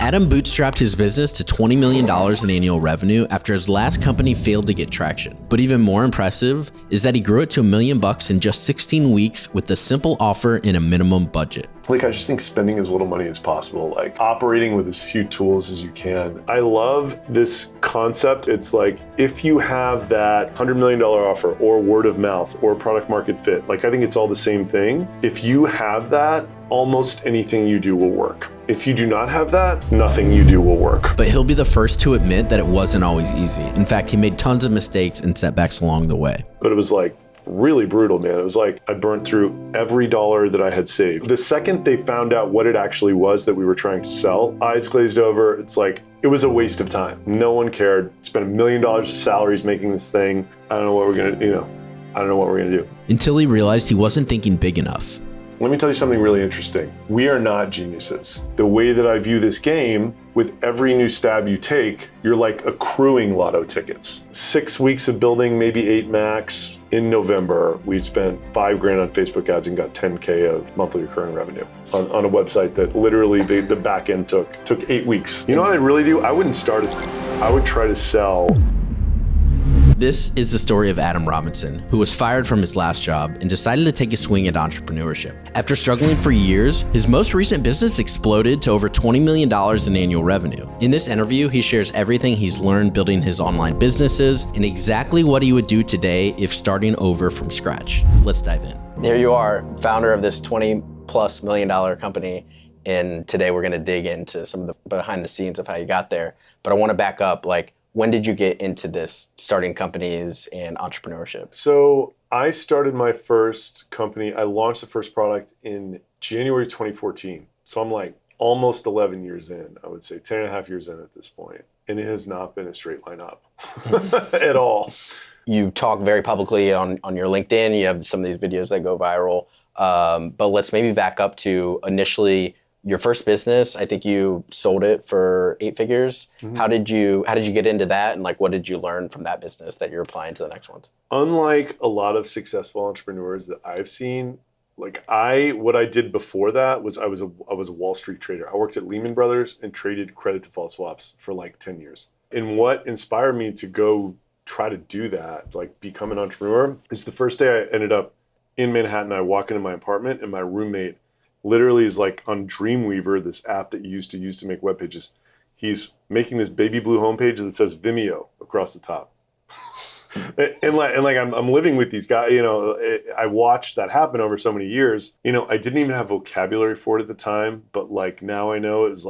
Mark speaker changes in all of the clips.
Speaker 1: Adam bootstrapped his business to $20 million in annual revenue after his last company failed to get traction. But even more impressive is that he grew it to $1 million in just 16 weeks with a simple offer and a minimum budget.
Speaker 2: Like, I just think spending as little money as possible, like operating with as few tools as you can. I love this concept. It's like, if you have that $100 million offer or word of mouth or product market fit, like I think it's all the same thing. If you have that, almost anything you do will work. If you do not have that, nothing you do will work.
Speaker 1: But he'll be the first to admit that it wasn't always easy. In fact, he made tons of mistakes and setbacks along the way.
Speaker 2: But it was like really brutal, man. It was like I burnt through every dollar that I had saved. The second they found out what it actually was that we were trying to sell, eyes glazed over. It's like, it was a waste of time. No one cared. Spent $1 million of salaries making this thing. I don't know what we're gonna, I don't know what we're gonna do.
Speaker 1: Until he realized he wasn't thinking big enough.
Speaker 2: Let me tell you something really interesting. We are not geniuses. The way that I view this game, with every new stab you take, you're like accruing lotto tickets. 6 weeks of building, maybe 8 max. In November, we spent $5,000 on Facebook ads and got 10K of monthly recurring revenue on a website that literally the back end took 8 weeks. You know what I'd really do? I wouldn't start it. I would try to sell.
Speaker 1: This is the story of Adam Robinson, who was fired from his last job and decided to take a swing at entrepreneurship. After struggling for years, his most recent business exploded to over $20 million in annual revenue. In this interview, he shares everything he's learned building his online businesses and exactly what he would do today if starting over from scratch. Let's dive in. Here you are, founder of this $20+ million company, and today we're gonna dig into some of the behind the scenes of how you got there. But I wanna back up, when did you get into this, starting companies and entrepreneurship?
Speaker 2: So I started my first company. I launched the first product in January 2014. So I'm like almost 11 years in, I would say 10 and a half years in at this point. And it has not been a straight line up at all.
Speaker 1: You talk very publicly on your LinkedIn. You have some of these videos that go viral. But let's maybe back up to initially your first business. I think you sold it for 8 figures. Mm-hmm. How did you get into that, and what did you learn from that business that you're applying to the next ones?
Speaker 2: Unlike a lot of successful entrepreneurs that I've seen, what I did before that was I was a Wall Street trader. I worked at Lehman Brothers and traded credit default swaps for 10 years. And what inspired me to go try to do that, become an entrepreneur, is the first day I ended up in Manhattan. I walk into my apartment and my roommate literally is on Dreamweaver, this app that you used to make web pages. He's making this baby blue homepage that says Vimeo across the top. I'm living with these guys, I watched that happen over so many years. I didn't even have vocabulary for it at the time, but now I know it was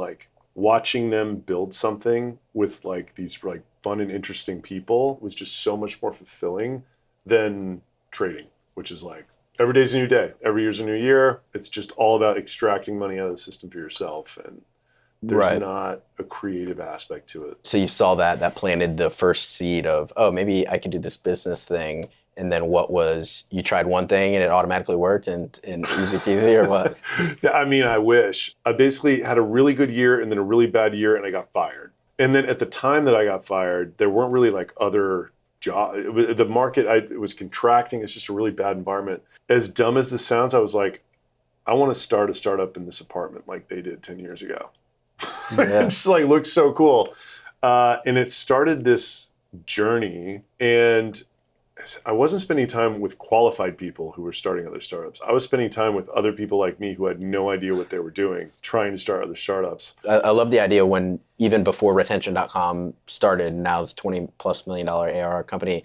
Speaker 2: watching them build something with these fun and interesting people was just so much more fulfilling than trading, which is every day's a new day. Every year's a new year. It's just all about extracting money out of the system for yourself. And there's not a creative aspect to it.
Speaker 1: So you saw that planted the first seed of, oh, maybe I could do this business thing. And then you tried one thing and it automatically worked and easy peasy, or what?
Speaker 2: I mean, I wish. I basically had a really good year and then a really bad year, and I got fired. And then at the time that I got fired, there weren't really other jobs. The market, it was contracting. It's just a really bad environment. As dumb as this sounds, I was I want to start a startup in this apartment like they did 10 years ago. Yeah. It just looks so cool. And it started this journey, and I wasn't spending time with qualified people who were starting other startups. I was spending time with other people like me who had no idea what they were doing, trying to start other startups.
Speaker 1: I love the idea when, even before retention.com started, now it's $20+ million ARR company,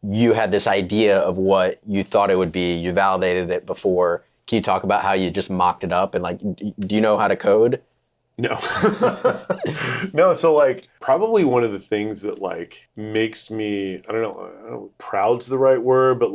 Speaker 1: you had this idea of what you thought it would be. You validated it before. Can you talk about how you just mocked it up? And do you know how to code?
Speaker 2: No. No, so probably one of the things that makes me, I don't know, proud's the right word, but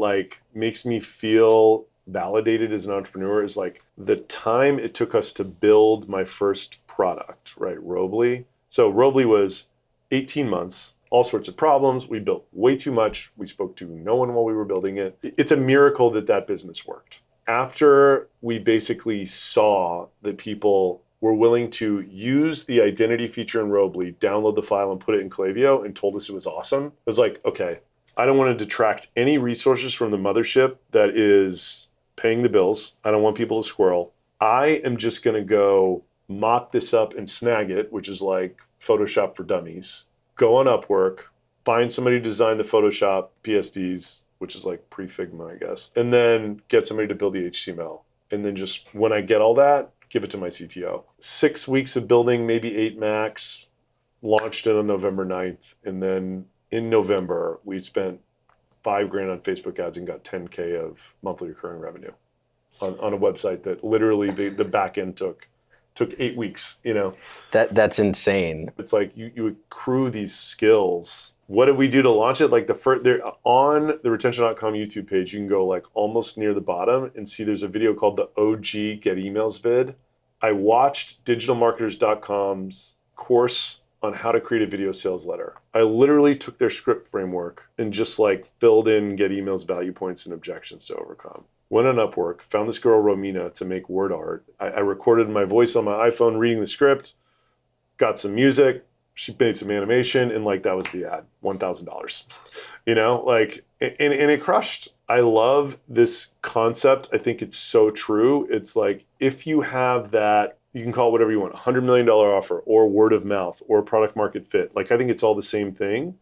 Speaker 2: makes me feel validated as an entrepreneur is the time it took us to build my first product, right? Robly. So Robly was 18 months. All sorts of problems. We built way too much. We spoke to no one while we were building it. It's a miracle that business worked. After we basically saw that people were willing to use the identity feature in Robly, download the file and put it in Klaviyo, and told us it was awesome, it was okay, I don't want to detract any resources from the mothership that is paying the bills. I don't want people to squirrel. I am just going to go mop this up and snag it, which is like Photoshop for dummies, go on Upwork, find somebody to design the Photoshop PSDs, which is like pre-Figma, I guess, and then get somebody to build the HTML. And then just when I get all that, give it to my CTO. 6 weeks of building, maybe 8 max, launched it on November 9th. And then in November, we spent $5,000 on Facebook ads and got 10K of monthly recurring revenue on a website that literally the back end took 8 weeks, you know.
Speaker 1: That's insane.
Speaker 2: It's like you accrue these skills. What did we do to launch it? Like they're on the retention.com YouTube page, you can go like almost near the bottom and see there's a video called the OG Get Emails vid. I watched digitalmarketers.com's course on how to create a video sales letter. I literally took their script framework and just like filled in Get Emails value points and objections to overcome. Went on Upwork, found this girl, Romina, to make word art. I recorded my voice on my iPhone reading the script, got some music, she made some animation, and like that was the ad, $1,000. You know, like, and it crushed. I love this concept. I think it's so true. It's like, if you have that, you can call it whatever you want, $100 million offer or word of mouth or product market fit. Like, I think it's all the same thing.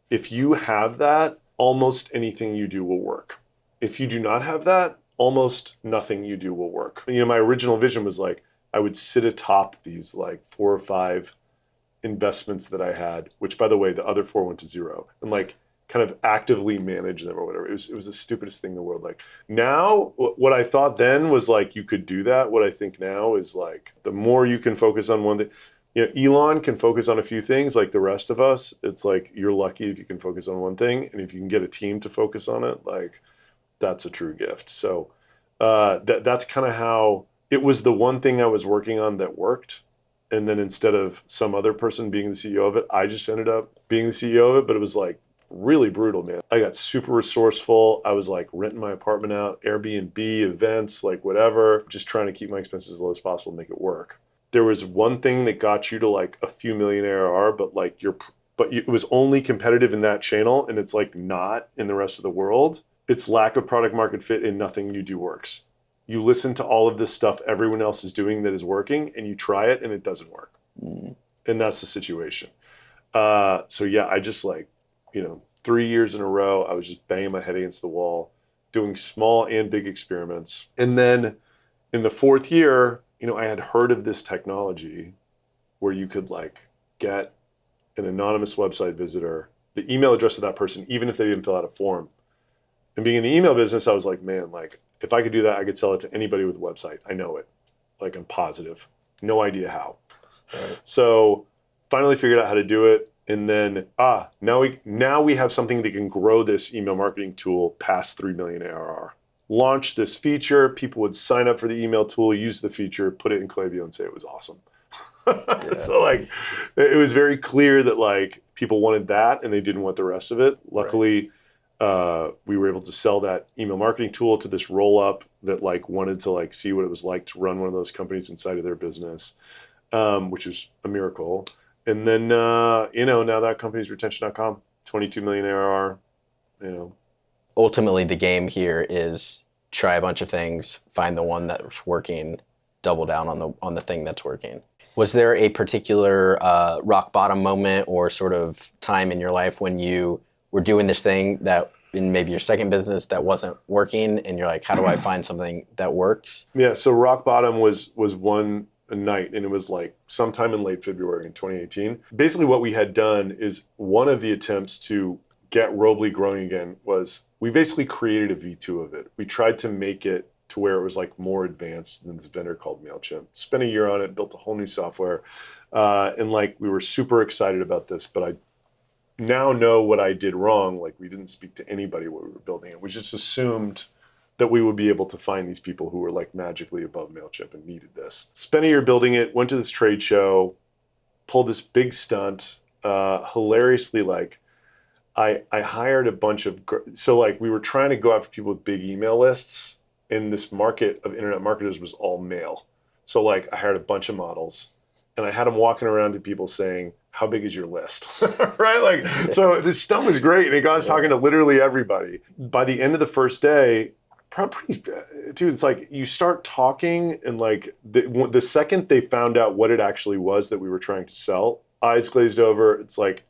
Speaker 2: If you have that, almost anything you do will work. If you do not have that, almost nothing you do will work. You know, my original vision was like, I would sit atop these like 4 or 5 investments that I had, which by the way, the other 4 went to zero, and like kind of actively manage them or whatever. It was the stupidest thing in the world. Like now, what I thought then was like, you could do that. What I think now is like, the more you can focus on one thing, you know, Elon can focus on a few things like the rest of us. It's like, you're lucky if you can focus on one thing. And if you can get a team to focus on it, like that's a true gift. So that's kind of how it was. The one thing I was working on that worked. And then instead of some other person being the CEO of it, I just ended up being the CEO of it. But it was like really brutal, man. I got super resourceful. I was like renting my apartment out, Airbnb, events, like whatever, just trying to keep my expenses as low as possible, make it work. There was one thing that got you to like a few million ARR, but like it was only competitive in that channel, and it's like not in the rest of the world. It's lack of product market fit, and nothing you do works. You listen to all of this stuff everyone else is doing that is working, and you try it and it doesn't work. And that's the situation. So yeah, I just like, 3 years in a row, I was just banging my head against the wall, doing small and big experiments. And then in the 4th year, I had heard of this technology where you could like get an anonymous website visitor, the email address of that person, even if they didn't fill out a form. And being in the email business, I was like, man, like if I could do that, I could sell it to anybody with a website. I know it. Like, I'm positive. No idea how. Right. So finally figured out how to do it. And then, now we have something that can grow this email marketing tool past 3 million ARR. Launch this feature. People would sign up for the email tool, use the feature, put it in Klaviyo and say it was awesome. Yeah. So like, it was very clear that like people wanted that and they didn't want the rest of it. Luckily, we were able to sell that email marketing tool to this roll up that like wanted to like see what it was like to run one of those companies inside of their business, which was a miracle. And then, now that company's retention.com, 22 million ARR,
Speaker 1: Ultimately, the game here is try a bunch of things, find the one that's working, double down on the thing that's working. Was there a particular rock bottom moment or sort of time in your life when you were doing this thing that in maybe your second business that wasn't working, and you're like, how do I find something that works?
Speaker 2: Yeah, so rock bottom was one night, and it was like sometime in late February in 2018. Basically what we had done is one of the attempts to get Robly growing again was we basically created a V2 of it. We tried to make it to where it was like more advanced than this vendor called MailChimp. Spent a year on it, built a whole new software. And like, we were super excited about this, but I now know what I did wrong. Like, we didn't speak to anybody when we were building it. We just assumed that we would be able to find these people who were like magically above MailChimp and needed this. Spent a year building it, went to this trade show, pulled this big stunt, hilariously, like, I hired a bunch of, so like we were trying to go after people with big email lists, and this market of internet marketers was all male. So like I hired a bunch of models and I had them walking around to people saying, how big is your list? Right? Like, so this stuff was great. And it got us talking to literally everybody. By the end of the first day, Properties, dude, it's like you start talking and like the second they found out what it actually was that we were trying to sell, eyes glazed over. It's like,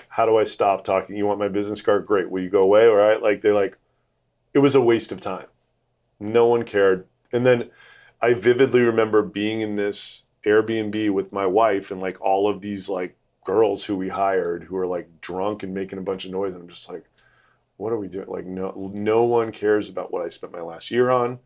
Speaker 2: how do I stop talking? You want my business card? Great. Will you go away? All right. Like they're like, it was a waste of time. No one cared. And then I vividly remember being in this Airbnb with my wife and like all of these like girls who we hired who are like drunk and making a bunch of noise. And I'm just like, what are we doing? Like, no one cares about what I spent my last year on.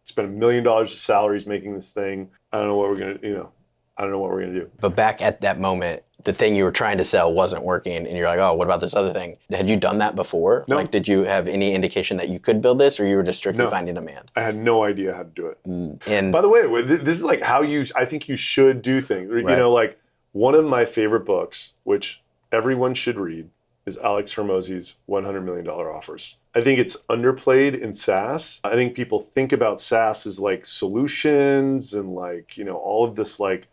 Speaker 2: Spent $1 million of salaries making this thing. I don't know what we're going to, I don't know what we're going to do.
Speaker 1: But back at that moment, the thing you were trying to sell wasn't working, and you're like, oh, what about this other thing? Had you done that before?
Speaker 2: No.
Speaker 1: Like, did you have any indication that you could build this, or you were just strictly finding demand?
Speaker 2: I had no idea how to do it.
Speaker 1: And
Speaker 2: by the way, this is like how I think you should do things.
Speaker 1: Right.
Speaker 2: You know, like one of my favorite books, which everyone should read, is Alex Hormozy's $100 million Offers. I think it's underplayed in SaaS. I think people think about SaaS as like solutions and like, all of this like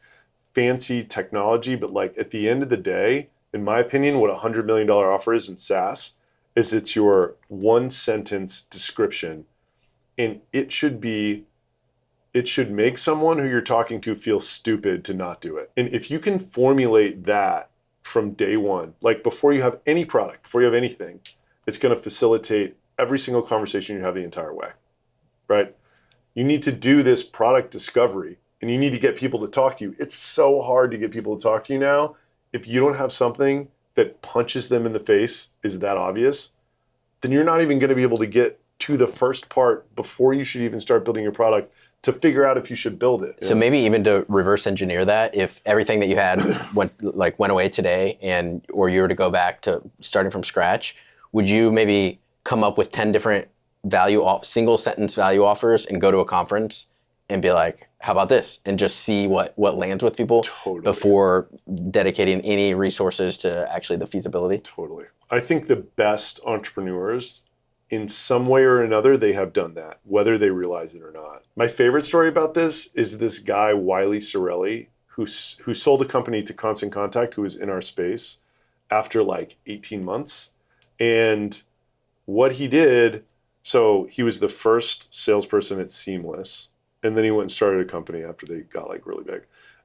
Speaker 2: fancy technology. But like at the end of the day, in my opinion, what a $100 million offer is in SaaS is it's your one sentence description. And it should make someone who you're talking to feel stupid to not do it. And if you can formulate that from day one, like before you have any product, before you have anything, it's going to facilitate every single conversation you have the entire way, right? You need to do this product discovery and you need to get people to talk to you. It's so hard to get people to talk to you now. If you don't have something that punches them in the face, is that obvious, then you're not even going to be able to get to the first part before you should even start building your product to figure out if you should build it.
Speaker 1: So maybe even to reverse engineer that, if everything that you had went away today, or you were to go back to starting from scratch, would you maybe come up with 10 different single sentence value offers and go to a conference and be like, how about this? And just see what lands with people before dedicating any resources to actually the feasibility?
Speaker 2: Totally. I think the best entrepreneurs, in some way or another, they have done that, whether they realize it or not. My favorite story about this is this guy, Wiley Sorelli, who sold a company to Constant Contact, who was in our space, after like 18 months. And what he did, so he was the first salesperson at Seamless, and then he went and started a company after they got like really big.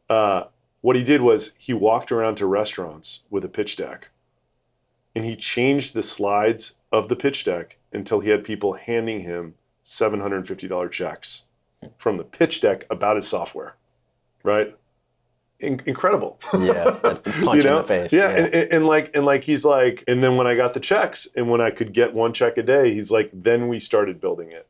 Speaker 2: What he did was he walked around to restaurants with a pitch deck, and he changed the slides of the pitch deck until he had people handing him $750 checks from the pitch deck about his software, right? Incredible.
Speaker 1: Yeah, that's the punch in the face.
Speaker 2: Yeah, and like he's like, and then when I got the checks and when I could get one check a day, he's like, then we started building it,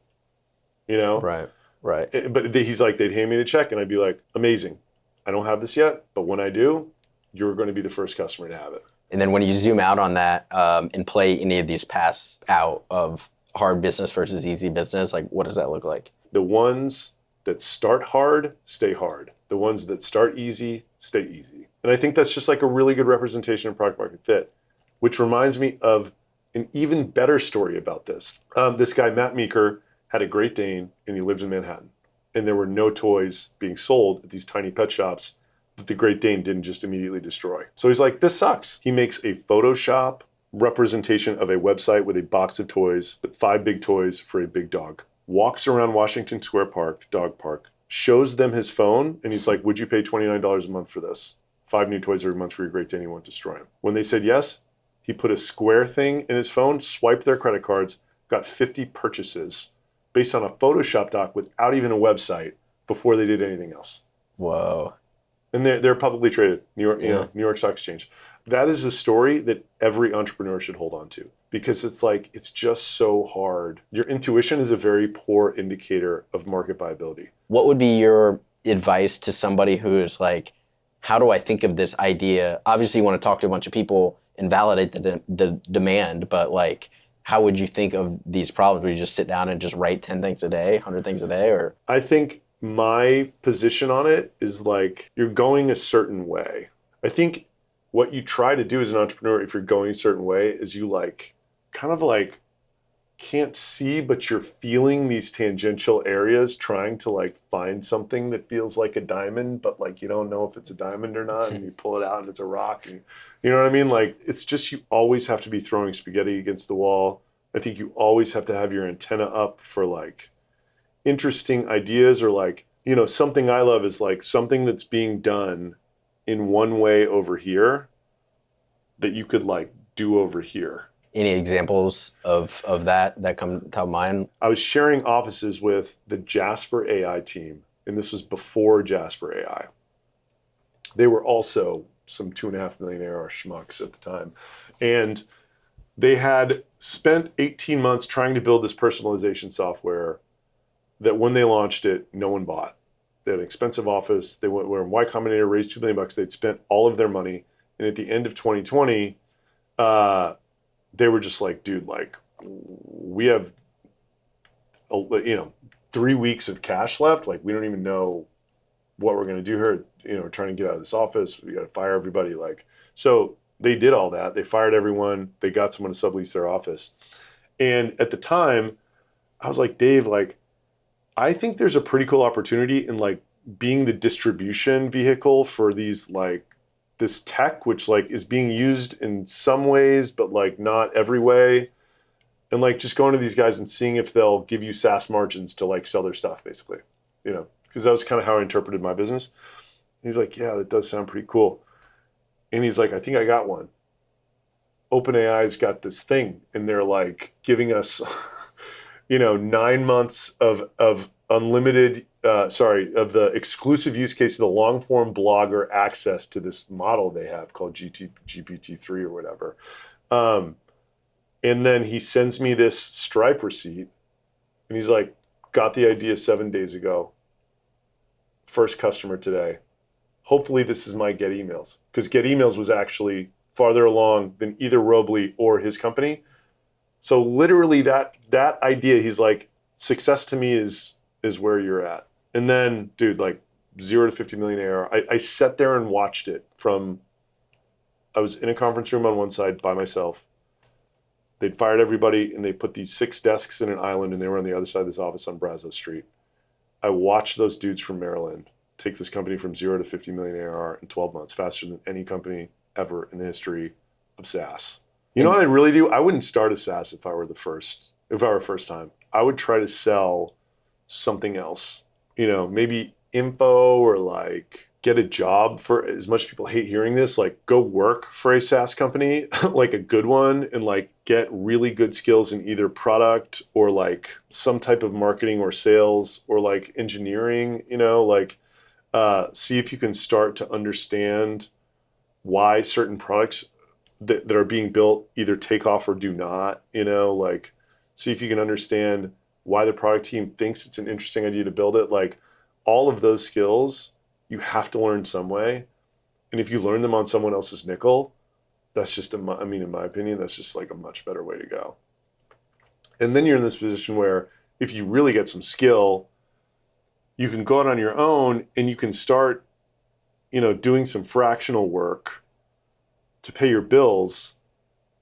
Speaker 1: Right.
Speaker 2: But he's like, they'd hand me the check and I'd be like, amazing. I don't have this yet, but when I do, you're going to be the first customer to have it.
Speaker 1: And then when you zoom out on that and play any of these paths out of hard business versus easy business, like what does that look like?
Speaker 2: The ones that start hard, stay hard. The ones that start easy, stay easy. And I think that's just like a really good representation of product market fit, which reminds me of an even better story about this. This guy, Matt Meeker, had a Great Dane and he lived in Manhattan. And there were no toys being sold at these tiny pet shops that the Great Dane didn't just immediately destroy. So he's like, this sucks. He makes a Photoshop representation of a website with a box of toys, 5 big toys for a big dog. Walks around Washington Square Park, dog park, shows them his phone, and he's like, would you pay $29 a month for this? 5 new toys every month for your Great Dane, you won't destroy him. When they said yes, he put a square thing in his phone, swiped their credit cards, got 50 purchases based on a Photoshop doc without even a website before they did anything else.
Speaker 1: Whoa.
Speaker 2: And they're publicly traded, New York Stock Exchange. That is a story that every entrepreneur should hold on to because it's like, it's just so hard. Your intuition is a very poor indicator of market viability.
Speaker 1: What would be your advice to somebody who's like, how do I think of this idea? Obviously, you want to talk to a bunch of people and validate the demand, but like, how would you think of these problems? Would you just sit down and just write 10 things a day, 100 things a day? Or
Speaker 2: I think my position on it is like, you're going a certain way. I think what you try to do as an entrepreneur, if you're going a certain way, is you like, kind of like can't see, but you're feeling these tangential areas, trying to like find something that feels like a diamond, but like you don't know if it's a diamond or not, and you pull it out and it's a rock. And you know what I mean? Like, it's just, you always have to be throwing spaghetti against the wall I think you always have to have your antenna up for like interesting ideas, or like, something I love is like something that's being done in one way over here that you could like do over here.
Speaker 1: Any examples of that come to mind?
Speaker 2: I was sharing offices with the Jasper AI team, and this was before Jasper AI. They were also some 2.5 million ARR schmucks at the time. And they had spent 18 months trying to build this personalization software that when they launched it, no one bought. They had an expensive office. They were in Y Combinator, raised $2 million. They'd spent all of their money. And at the end of 2020, they were just like, dude, like, we have, 3 weeks of cash left. Like, we don't even know what we're going to do here. We're trying to get out of this office. We got to fire everybody. Like, so they did all that. They fired everyone. They got someone to sublease their office. And at the time, I was like, Dave, like, I think there's a pretty cool opportunity in like being the distribution vehicle for these, like, this tech, which like is being used in some ways, but like not every way. And like just going to these guys and seeing if they'll give you SaaS margins to like sell their stuff, basically, because that was kind of how I interpreted my business. And he's like, yeah, that does sound pretty cool. And he's like, I think I got one. OpenAI's got this thing, and they're like giving us, 9 months of unlimited, of the exclusive use case of the long form blogger access to this model they have called GPT-3 or whatever. And then he sends me this Stripe receipt, and he's like, got the idea 7 days ago. First customer today. Hopefully this is my Get Emails, because Get Emails was actually farther along than either Robley or his company. So literally that idea, he's like, success to me is where you're at. And then, dude, like 0 to 50 million ARR. I sat there and watched it I was in a conference room on one side by myself. They'd fired everybody, and they put these 6 desks in an island, and they were on the other side of this office on Brazos Street. I watched those dudes from Maryland take this company from 0 to 50 million ARR in 12 months, faster than any company ever in the history of SaaS. You know what I'd really do? I wouldn't start a SaaS if I were first time. I would try to sell something else, maybe info, or like get a job. For as much people hate hearing this, like go work for a SaaS company, like a good one, and like get really good skills in either product or like some type of marketing or sales or like engineering, see if you can start to understand why certain products that are being built either take off or do not, like see if you can understand why the product team thinks it's an interesting idea to build it. Like all of those skills you have to learn some way. And if you learn them on someone else's nickel, that's just, in my opinion, that's just like a much better way to go. And then you're in this position where if you really get some skill, you can go out on your own and you can start, doing some fractional work to pay your bills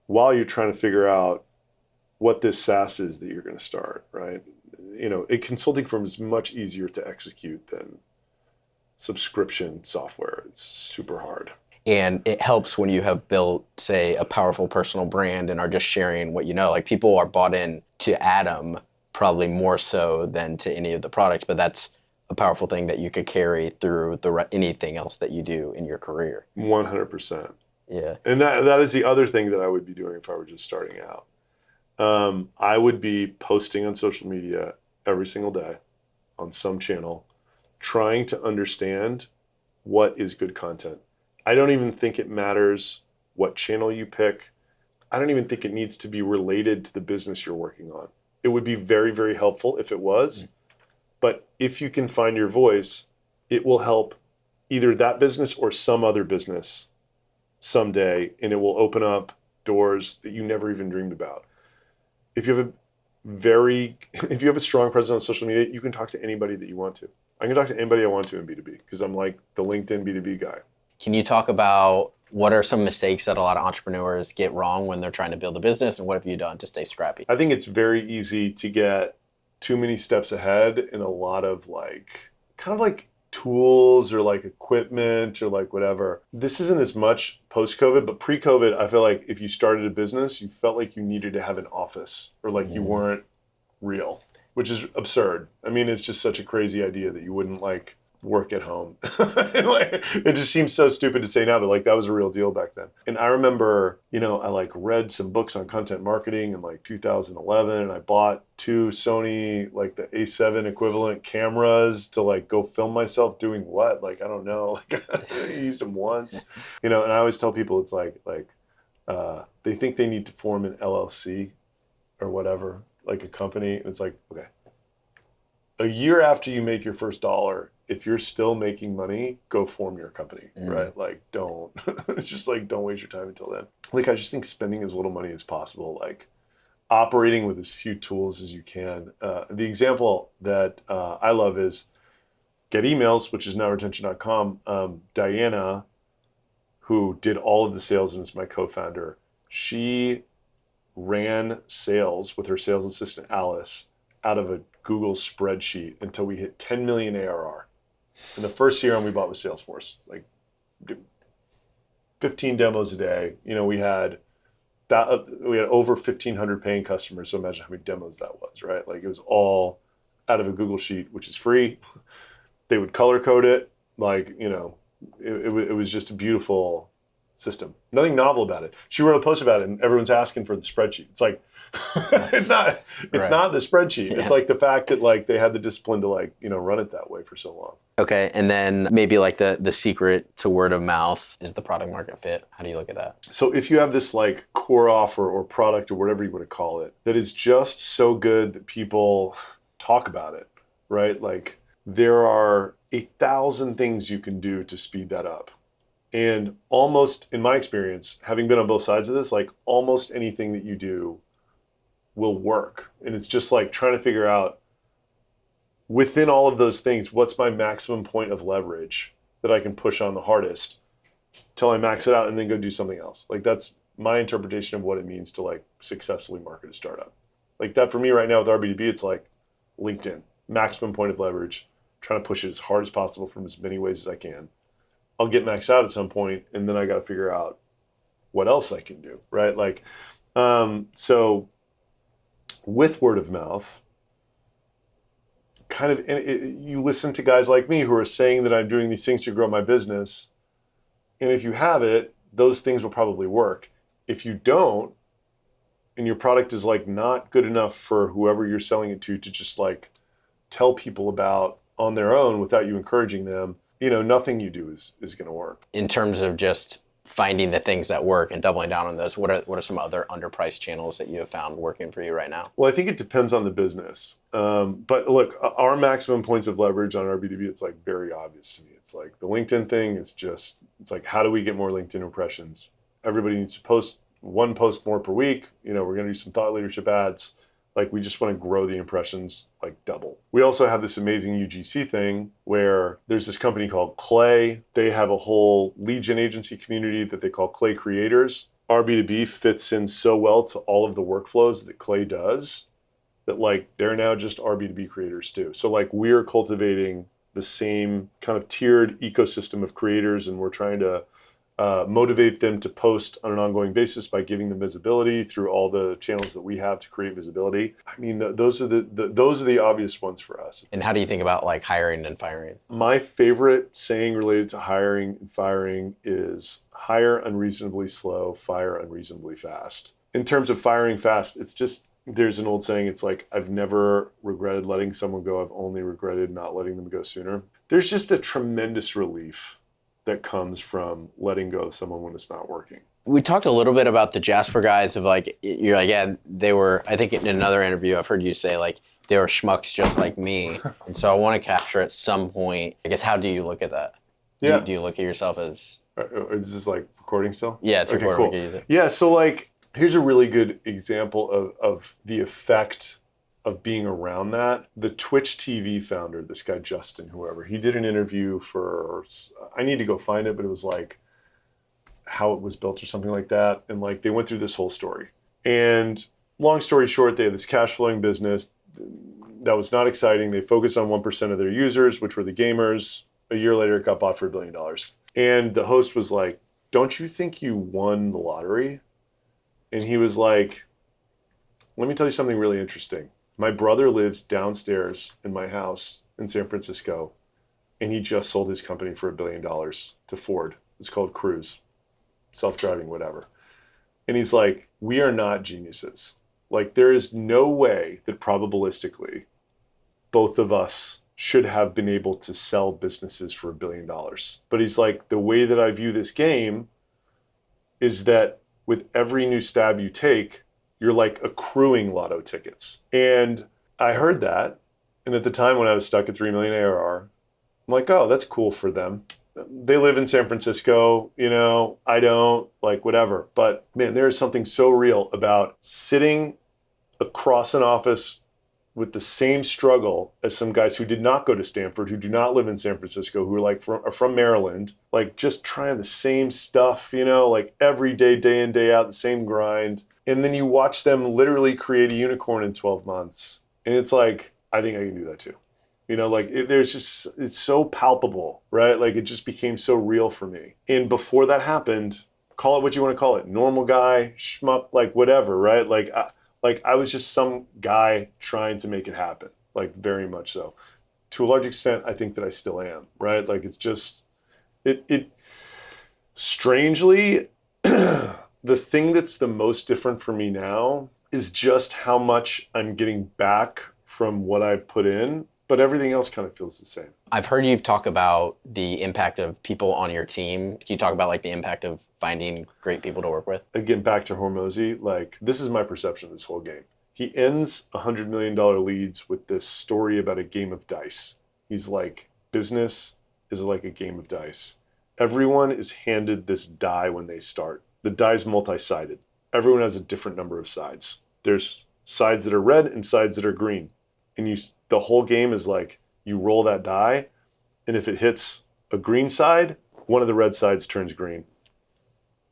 Speaker 2: while you're trying to figure out what this SaaS is that you're going to start, right? A consulting firm is much easier to execute than subscription software. It's super hard.
Speaker 1: And it helps when you have built, say, a powerful personal brand and are just sharing what you know. Like people are bought in to Adam probably more so than to any of the products, but that's a powerful thing that you could carry through anything else that you do in your career.
Speaker 2: 100%.
Speaker 1: Yeah.
Speaker 2: And that is the other thing that I would be doing if I were just starting out. I would be posting on social media every single day on some channel, trying to understand what is good content. I don't even think it matters what channel you pick. I don't even think it needs to be related to the business you're working on. It would be very, very helpful if it was. But if you can find your voice, it will help either that business or some other business someday, and it will open up doors that you never even dreamed about. If you have a strong presence on social media, you can talk to anybody that you want to. I can talk to anybody I want to in B2B because I'm like the LinkedIn B2B guy.
Speaker 1: Can you talk about what are some mistakes that a lot of entrepreneurs get wrong when they're trying to build a business, and what have you done to stay scrappy?
Speaker 2: I think it's very easy to get too many steps ahead and a lot of like, kind of like tools or like equipment or like whatever. This isn't as much post-COVID, but pre-COVID, I feel like if you started a business, you felt like you needed to have an office or like you weren't real, which is absurd. I mean, it's just such a crazy idea that you wouldn't like work at home. It just seems so stupid to say now, but like that was a real deal back then. And I remember, I like read some books on content marketing in like 2011, and I bought 2 Sony, like the A7 equivalent cameras to like go film myself doing what? Like, I don't know. Like I used them once, and I always tell people it's like they think they need to form an LLC or whatever, like a company. And it's like, okay, a year after you make your first dollar, if you're still making money, go form your company, right? Like, don't, it's just like, don't waste your time until then. Like, I just think spending as little money as possible, like operating with as few tools as you can. The example that I love is Get Emails, which is now retention.com. Diana, who did all of the sales and is my co-founder, she ran sales with her sales assistant, Alice, out of a Google spreadsheet until we hit 10 million ARR. And the first CRM we bought was Salesforce, like 15 demos a day. We had over 1,500 paying customers. So imagine how many demos that was, right? Like it was all out of a Google sheet, which is free. They would color code it. Like, it was just a beautiful system. Nothing novel about it. She wrote a post about it and everyone's asking for the spreadsheet. It's like, it's not the spreadsheet. Yeah. It's like the fact that like they had the discipline to like, run it that way for so long.
Speaker 1: Okay. And then maybe like the secret to word of mouth is the product market fit. How do you look at that?
Speaker 2: So if you have this like core offer or product or whatever you want to call it, that is just so good that people talk about it, right? Like there are 1,000 things you can do to speed that up. And almost, in my experience, having been on both sides of this, like almost anything that you do will work. And it's just like trying to figure out within all of those things, what's my maximum point of leverage that I can push on the hardest till I max it out and then go do something else. Like that's my interpretation of what it means to like successfully market a startup. Like that for me right now with RBDB, it's like LinkedIn, maximum point of leverage, trying to push it as hard as possible from as many ways as I can. I'll get maxed out at some point and then I got to figure out what else I can do, right? Like, so with word of mouth, kind of, you listen to guys like me who are saying that I'm doing these things to grow my business. And if you have it, those things will probably work. If you don't, and your product is like not good enough for whoever you're selling it to just like tell people about on their own without you encouraging them, nothing you do is going to work.
Speaker 1: In terms of just finding the things that work and doubling down on those, what are some other underpriced channels that you have found working for you right now?
Speaker 2: Well, I think it depends on the business. But look, our maximum points of leverage on RBDB, it's like very obvious to me. It's like the LinkedIn thing is just, it's like, how do we get more LinkedIn impressions? Everybody needs to post one post more per week. We're going to do some thought leadership ads. Like we just want to grow the impressions like double. We also have this amazing UGC thing where there's this company called Clay. They have a whole lead gen agency community that they call Clay Creators. RB2B fits in so well to all of the workflows that Clay does that like they're now just RB2B creators too. So like we're cultivating the same kind of tiered ecosystem of creators, and we're trying to motivate them to post on an ongoing basis by giving them visibility through all the channels that we have to create visibility. I mean, those are the obvious ones for us.
Speaker 1: And how do you think about like hiring and firing?
Speaker 2: My favorite saying related to hiring and firing is hire unreasonably slow, fire unreasonably fast. In terms of firing fast, it's just, there's an old saying, it's like, I've never regretted letting someone go, I've only regretted not letting them go sooner. There's just a tremendous relief that comes from letting go of someone when it's not working.
Speaker 1: We talked a little bit about the Jasper guys of like, you're like, yeah, they were, I think in another interview, I've heard you say like, they were schmucks just like me. And so I want to capture at some point, I guess, how do you look at that?
Speaker 2: Yeah.
Speaker 1: Do you look at yourself as...
Speaker 2: Is this like recording still?
Speaker 1: Yeah, it's recording.
Speaker 2: Cool. Yeah, so like, here's a really good example of the effect of being around that. The Twitch TV founder, this guy Justin, whoever, he did an interview for, I need to go find it, but it was like how it was built or something like that. And like they went through this whole story. And long story short, they had this cash flowing business that was not exciting. They focused on 1% of their users, which were the gamers. A year later, it got bought for $1 billion. And the host was like, don't you think you won the lottery? And he was like, let me tell you something really interesting. My brother lives downstairs in my house in San Francisco, and he just sold his company for $1 billion to Ford. It's called Cruise, self-driving, whatever. And he's like, we are not geniuses. Like, there is no way that probabilistically both of us should have been able to sell businesses for $1 billion. But he's like, the way that I view this game is that with every new stab you take, you're like accruing lotto tickets. And I heard that. And at the time when I was stuck at 3 million ARR, I'm like, oh, that's cool for them. They live in San Francisco, you know, I don't, like, whatever. But man, there is something so real about sitting across an office with the same struggle as some guys who did not go to Stanford, who do not live in San Francisco, who are like are from Maryland, like just trying the same stuff, you know, like every day, day in, day out, the same grind. And then you watch them literally create a unicorn in 12 months. And it's like, I think I can do that too. You know, like it's so palpable, right? Like it just became so real for me. And before that happened, call it what you want to call it, normal guy, schmuck, like whatever, right? Like I was just some guy trying to make it happen, like very much so. To a large extent, I think that I still am, right? Like it's just, it strangely, the thing that's the most different for me now is just how much I'm getting back from what I put in, but everything else kind of feels the same.
Speaker 1: I've heard you talk about the impact of people on your team. Can you talk about like the impact of finding great people to work with?
Speaker 2: Again, back to Hormozy, like this is my perception of this whole game. He ends $100 million leads with this story about a game of dice. He's like, business is like a game of dice. Everyone is handed this die when they start. The die's multi-sided. Everyone has a different number of sides. There's sides that are red and sides that are green. And the whole game is like, you roll that die, and if it hits a green side, one of the red sides turns green.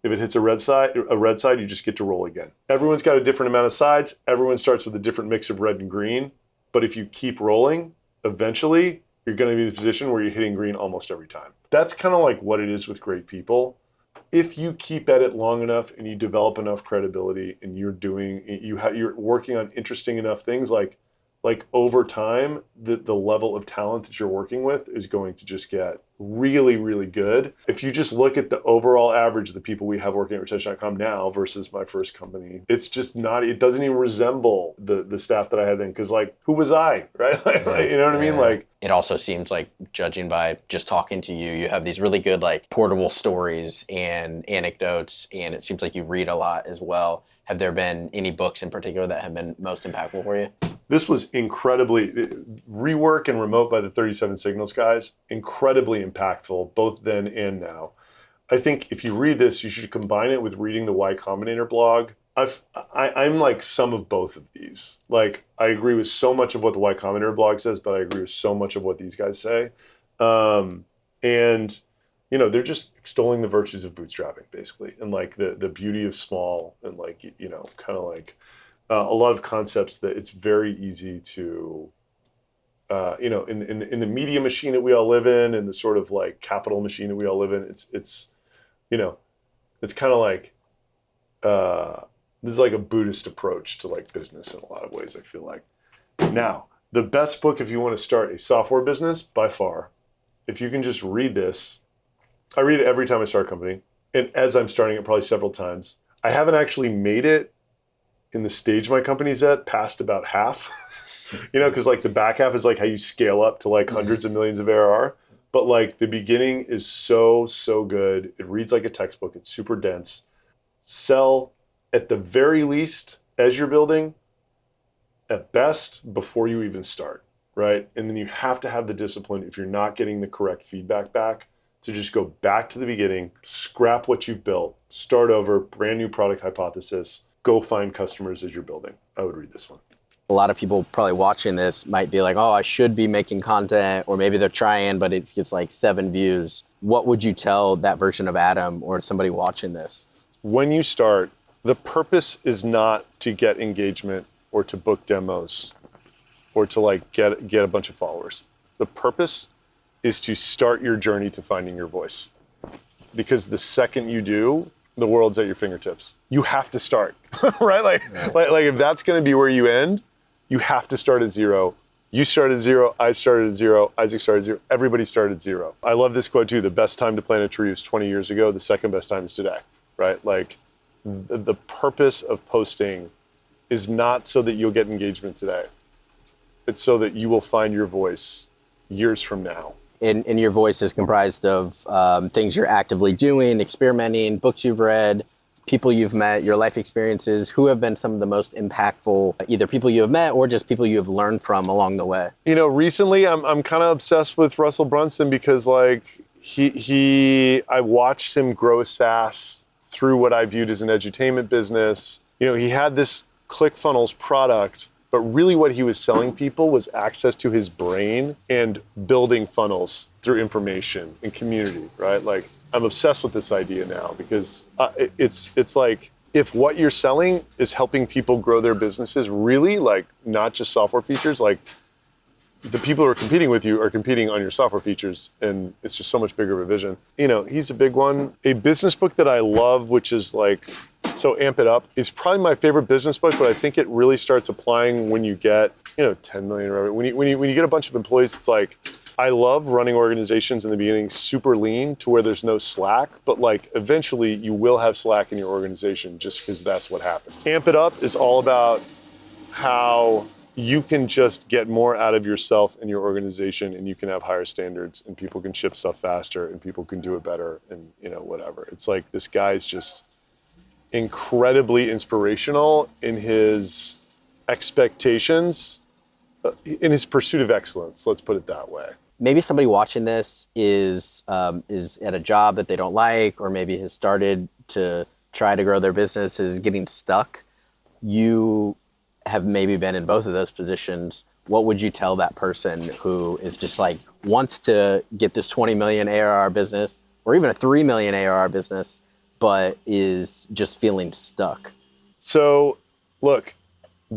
Speaker 2: If it hits a red side, you just get to roll again. Everyone's got a different amount of sides. Everyone starts with a different mix of red and green. But if you keep rolling, eventually you're going to be in the position where you're hitting green almost every time. That's kind of like what it is with great people. If you keep at it long enough and you develop enough credibility and you're working on interesting enough things, like over time, the level of talent that you're working with is going to just get really, really good. If you just look at the overall average of the people we have working at retention.com now versus my first company, it's just not, it doesn't even resemble the staff that I had then. Because like, who was I, right? You know what I mean? Like,
Speaker 1: it also seems like, judging by just talking to you, you have these really good like portable stories and anecdotes, and it seems like you read a lot as well. Have there been any books in particular that have been most impactful for you?
Speaker 2: This was incredibly, Rework and Remote by the 37 Signals guys, incredibly impactful, both then and now. I think if you read this, you should combine it with reading the Y Combinator blog. I'm like some of both of these. Like, I agree with so much of what the Y Combinator blog says, but I agree with so much of what these guys say. And, you know, they're just extolling the virtues of bootstrapping, basically, and like the beauty of small, and like, you know, kind of like, a lot of concepts that it's very easy to, you know, in the media machine that we all live in, and the sort of like capital machine that we all live in, it's you know, it's kind of like, this is like a Buddhist approach to like business in a lot of ways, I feel like. Now, the best book if you want to start a software business, by far, if you can just read this, I read it every time I start a company, and as I'm starting it probably several times. I haven't actually made it in the stage my company's at past about half, you know, because like the back half is like how you scale up to like hundreds of millions of ARR. But like the beginning is so good. It reads like a textbook. It's super dense. Sell at the very least as you're building, at best before you even start, right? And then you have to have the discipline, if you're not getting the correct feedback back, to just go back to the beginning, scrap what you've built, start over, brand new product hypothesis, go find customers as you're building. I would read this one.
Speaker 1: A lot of people probably watching this might be like, oh, I should be making content, or maybe they're trying, but it gets like 7 views. What would you tell that version of Adam or somebody watching this?
Speaker 2: When you start, the purpose is not to get engagement or to book demos or to like get a bunch of followers. The purpose is to start your journey to finding your voice. Because the second you do, the world's at your fingertips. You have to start, right? Like if that's going to be where you end, you have to start at zero. You started at zero, I started at zero, Isaac started at zero, everybody started at zero. I love this quote too, the best time to plant a tree was 20 years ago, the second best time is today, right? Like the purpose of posting is not so that you'll get engagement today. It's so that you will find your voice years from now.
Speaker 1: And your voice is comprised of things you're actively doing, experimenting, books you've read, people you've met, your life experiences. Who have been some of the most impactful, either people you have met or just people you have learned from along the way?
Speaker 2: You know, recently I'm kind of obsessed with Russell Brunson because like I watched him grow a SaaS through what I viewed as an edutainment business. You know, he had this ClickFunnels product, but really what he was selling people was access to his brain and building funnels through information and community, right? Like I'm obsessed with this idea now because it's like if what you're selling is helping people grow their businesses, really, like not just software features, like the people who are competing with you are competing on your software features, and it's just so much bigger of a vision. You know, he's a big one. A business book that I love, which is like, so Amp It Up, is probably my favorite business book, but I think it really starts applying when you get, 10 million revenue. When you get a bunch of employees, it's like, I love running organizations in the beginning super lean to where there's no slack, but like eventually you will have slack in your organization just because that's what happens. Amp It Up is all about how you can just get more out of yourself and your organization, and you can have higher standards, and people can ship stuff faster, and people can do it better, and whatever. It's like this guy's just incredibly inspirational in his expectations, in his pursuit of excellence. Let's put it that way.
Speaker 1: Maybe somebody watching this is at a job that they don't like, or maybe has started to try to grow their business, is getting stuck. You have maybe been in both of those positions. What would you tell that person who is just like wants to get this 20 million ARR business or even a 3 million ARR business, but is just feeling stuck?
Speaker 2: So look,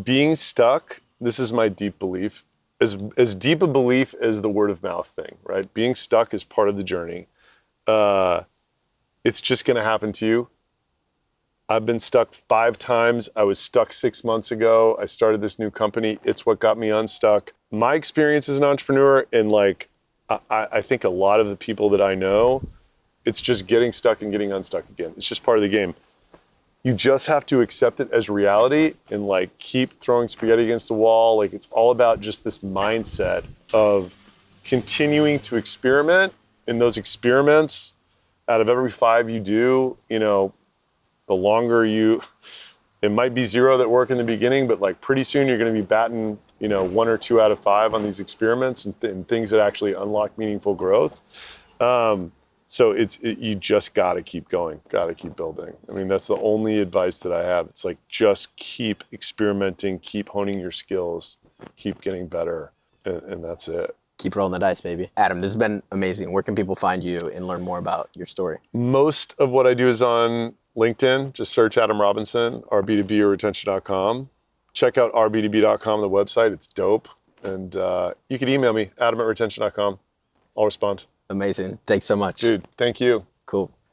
Speaker 2: being stuck, this is my deep belief, as deep a belief as the word of mouth thing, right? Being stuck is part of the journey. It's just going to happen to you. I've been stuck 5 times. I was stuck 6 months ago. I started this new company. It's what got me unstuck. My experience as an entrepreneur, and like, I think a lot of the people that I know, it's just getting stuck and getting unstuck again. It's just part of the game. You just have to accept it as reality and like keep throwing spaghetti against the wall. Like it's all about just this mindset of continuing to experiment. In those experiments, out of every 5 you do, the longer it might be 0 that work in the beginning, but like pretty soon you're going to be batting, 1 or 2 out of 5 on these experiments and things that actually unlock meaningful growth. So you just got to keep going, got to keep building. I mean, that's the only advice that I have. It's like, just keep experimenting, keep honing your skills, keep getting better. And that's it.
Speaker 1: Keep rolling the dice, baby. Adam, this has been amazing. Where can people find you and learn more about your story?
Speaker 2: Most of what I do is on LinkedIn. Just search Adam Robinson, RB2B or retention.com. Check out rbb.com, the website. It's dope. And you can email me, adam@retention.com. I'll respond.
Speaker 1: Amazing. Thanks so much.
Speaker 2: Dude, thank you.